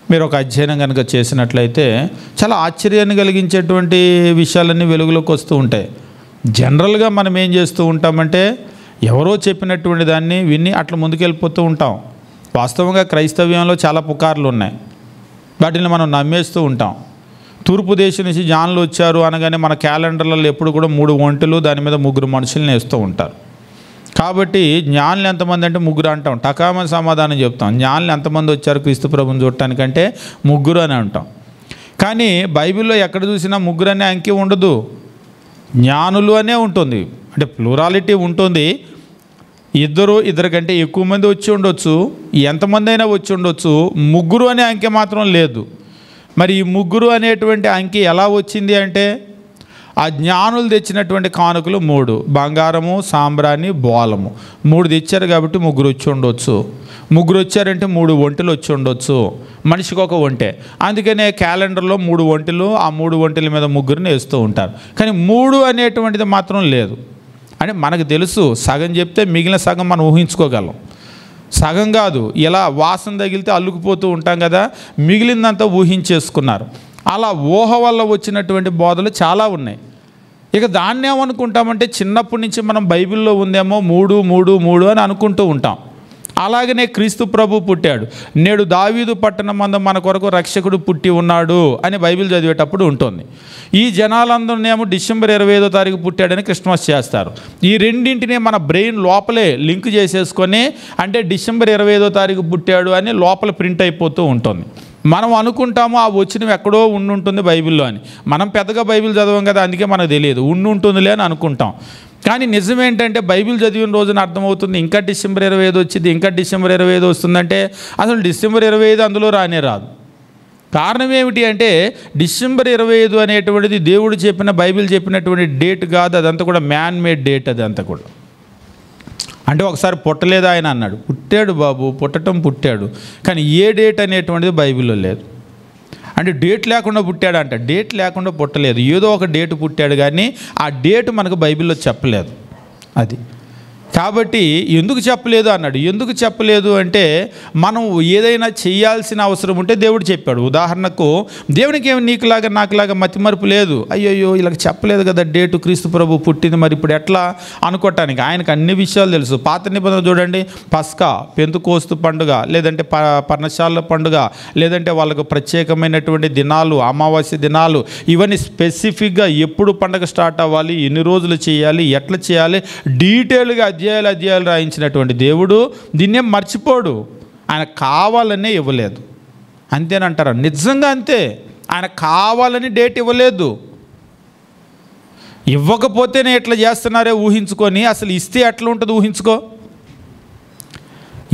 మీరు ఒక అధ్యయనం కనుక చేసినట్లయితే చాలా ఆశ్చర్యాన్ని కలిగించేటువంటి విషయాలన్నీ వెలుగులోకి వస్తూ ఉంటాయి. జనరల్గా మనం ఏం చేస్తూ ఉంటామంటే ఎవరో చెప్పినటువంటి దాన్ని విని అట్లా ముందుకెళ్ళిపోతూ ఉంటాం. వాస్తవంగా క్రైస్తవ్యంలో చాలా పుకార్లు ఉన్నాయి, వాటిని మనం నమ్మేస్తూ ఉంటాం. తూర్పు దేశం నుంచి జ్ఞానులు వచ్చారు అనగానే మన క్యాలెండర్లలో ఎప్పుడు కూడా 3 ఒంటెలు దాని మీద 3 మనుషుల్ని వేస్తూ ఉంటారు. కాబట్టి జ్ఞానులు ఎంతమంది అంటే 3 అంటాం, టకామని సమాధానం చెప్తాం. జ్ఞానులు ఎంతమంది వచ్చారు క్రీస్తు ప్రభుని చూడటానికంటే 3 అని అంటాం. కానీ బైబిల్లో ఎక్కడ చూసినా 3 అనే అంకె ఉండదు, జ్ఞానులు అనే ఉంటుంది. అంటే ప్లూరాలిటీ ఉంటుంది. ఇద్దరు కంటే ఎక్కువ మంది వచ్చి ఉండొచ్చు, ఎంతమంది అయినా వచ్చి ఉండొచ్చు. 3 అనే అంకె మాత్రం లేదు. మరి ఈ 3 అనేటువంటి అంకె ఎలా వచ్చింది అంటే ఆ జ్ఞానులు తెచ్చినటువంటి కానుకలు 3: బంగారము, సాంబ్రాణి, బోలము. 3 తెచ్చారు కాబట్టి 3 వచ్చి ఉండొచ్చు. 3 వచ్చారంటే 3 ఒంటెలు వచ్చి ఉండొచ్చు, మనిషికి ఒక ఒంటె. అందుకనే క్యాలెండర్లో 3 ఒంటెలు, ఆ 3 ఒంటెల మీద 3ని వేస్తూ ఉంటారు. కానీ 3 అనేటువంటిది మాత్రం లేదు. అంటే మనకు తెలుసు, సగం చెప్తే మిగిలిన సగం మనం ఊహించుకోగలం. సగం కాదు, ఇలా వాసన తగిలితే అల్లుకుపోతూ ఉంటాం కదా, మిగిలిందంతా ఊహించేసుకున్నారు. అలా ఊహ వల్ల వచ్చినటువంటి బోధలు చాలా ఉన్నాయి. ఇక దాన్ని ఏమనుకుంటామంటే చిన్నప్పటి నుంచి మనం బైబిల్లో ఉందేమో 3 అని అనుకుంటూ ఉంటాం. అలాగనే క్రీస్తు ప్రభు పుట్టాడు, నేడు దావీదు పట్టణమందు మన కొరకు రక్షకుడు పుట్టి ఉన్నాడు అని బైబిల్ చదివేటప్పుడు ఉంటుంది. ఈ జనాలందరూనేమో డిసెంబర్ 25వ తారీఖు పుట్టాడని క్రిస్మస్ చేస్తారు. ఈ రెండింటినీ మన బ్రెయిన్ లోపలే లింక్ చేసేసుకొని అంటే డిసెంబర్ 25వ తారీఖు పుట్టాడు అని లోపల ప్రింట్ అయిపోతూ ఉంటుంది. మనం అనుకుంటాము ఆ వచ్చినవి ఎక్కడో ఉంటుంది బైబిల్లో అని. మనం పెద్దగా బైబిల్ చదవం కదా, అందుకే మనకు తెలియదు, ఉంటుందిలే అని అనుకుంటాం. కానీ నిజమేంటంటే బైబిల్ చదివిన రోజున అర్థమవుతుంది ఇంకా డిసెంబర్ 25 వచ్చింది, ఇంకా డిసెంబర్ 25 వస్తుందంటే అసలు డిసెంబర్ 25 అందులో రానే రాదు. కారణం ఏమిటి అంటే డిసెంబర్ 25 అనేటువంటిది దేవుడు చెప్పిన బైబిల్ చెప్పినటువంటి డేట్ కాదు, అదంతా కూడా మ్యాన్ మేడ్ డేట్. అదంతా కూడా అంటే ఒకసారి పుట్టలేదు ఆయన అన్నాడు, పుట్టాడు బాబు, పుట్టాడు, కానీ ఏ డేట్ అనేటువంటిది బైబిల్లో లేదు. అంటే డేట్ లేకుండా పుట్టాడంట, డేట్ లేకుండా పుట్టలేదు, ఏదో ఒక డేట్ పుట్టాడు కానీ ఆ డేట్ మనకు బైబిల్లో చెప్పలేదు. అది కాబట్టి ఎందుకు చెప్పలేదు అన్నాడు. ఎందుకు చెప్పలేదు అంటే మనం ఏదైనా చేయాల్సిన అవసరం ఉంటే దేవుడు చెప్పాడు. ఉదాహరణకు దేవునికి ఏమి నీకులాగా నాకులాగా మతిమరుపు లేదు, అయ్యయ్యో ఇలా చెప్పలేదు కదా డేటు క్రీస్తు ప్రభు పుట్టింది, మరి ఇప్పుడు ఎట్లా అనుకోవటానికి ఆయనకు అన్ని విషయాలు తెలుసు. పాత నిబంధన చూడండి, పస్కా, పెంతుకోస్తు పండుగ, లేదంటే పర్ణశాల పండుగ, లేదంటే వాళ్ళకు ప్రత్యేకమైనటువంటి దినాలు, అమావాస్య దినాలు, ఇవన్నీ స్పెసిఫిక్గా ఎప్పుడు పండుగ స్టార్ట్ అవ్వాలి, ఎన్ని రోజులు చేయాలి, ఎట్లా చేయాలి, డీటెయిల్గా అధ్యాయాలు రాయించినటువంటి దేవుడు దీన్నే మర్చిపోడు. ఆయన కావాలనే ఇవ్వలేదు, అంతేనంటారా? నిజంగా అంతే, ఆయన కావాలని డేట్ ఇవ్వలేదు. ఇవ్వకపోతేనే ఎట్లా చేస్తున్నారే ఊహించుకొని, అసలు ఇస్తే ఎట్లా ఉంటుంది ఊహించుకో.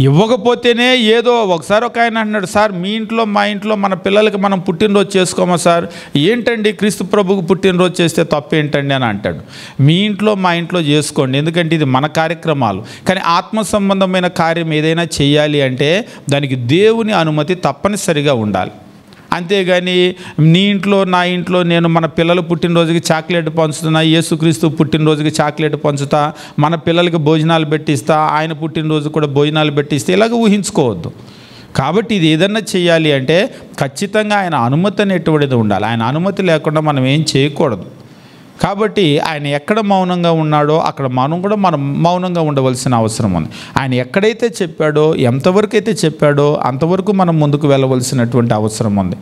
ఇవ్వకపోతేనే ఏదో ఒకసారి ఒక ఆయన అంటున్నాడు, సార్ మీ ఇంట్లో మా ఇంట్లో మన పిల్లలకి మనం పుట్టినరోజు చేసుకోమా సార్, ఏంటండి క్రీస్తు ప్రభుకు పుట్టినరోజు చేస్తే తప్పు ఏంటండి అని అంటాడు. మీ ఇంట్లో మా ఇంట్లో చేసుకోండి, ఎందుకంటే ఇది మన కార్యక్రమాలు. కానీ ఆత్మ సంబంధమైన కార్యం ఏదైనా చేయాలి అంటే దానికి దేవుని అనుమతి తప్పనిసరిగా ఉండాలి. అంతేగాని నీ ఇంట్లో నా ఇంట్లో నేను మన పిల్లలు పుట్టినరోజుకి చాక్లెట్ పంచుతున్నా, యేసుక్రీస్తు పుట్టినరోజుకి చాక్లెట్ పంచుతా, మన పిల్లలకి భోజనాలు పెట్టిస్తా, ఆయన పుట్టినరోజు కూడా భోజనాలు పెట్టిస్తే ఇలాగ ఊహించుకోవద్దు. కాబట్టి ఇది ఏదన్నా చేయాలి అంటే ఖచ్చితంగా ఆయన అనుమతి అనేటువంటిది ఉండాలి. ఆయన అనుమతి లేకుండా మనం ఏం చేయకూడదు. కాబట్టి ఆయన ఎక్కడ మౌనంగా ఉన్నాడో అక్కడ మనం కూడా మౌనంగా ఉండవలసిన అవసరం ఉంది. ఆయన ఎక్కడైతే చెప్పాడో, ఎంతవరకు అయితే చెప్పాడో అంతవరకు మనం ముందుకు వెళ్ళవలసినటువంటి అవసరం ఉంది.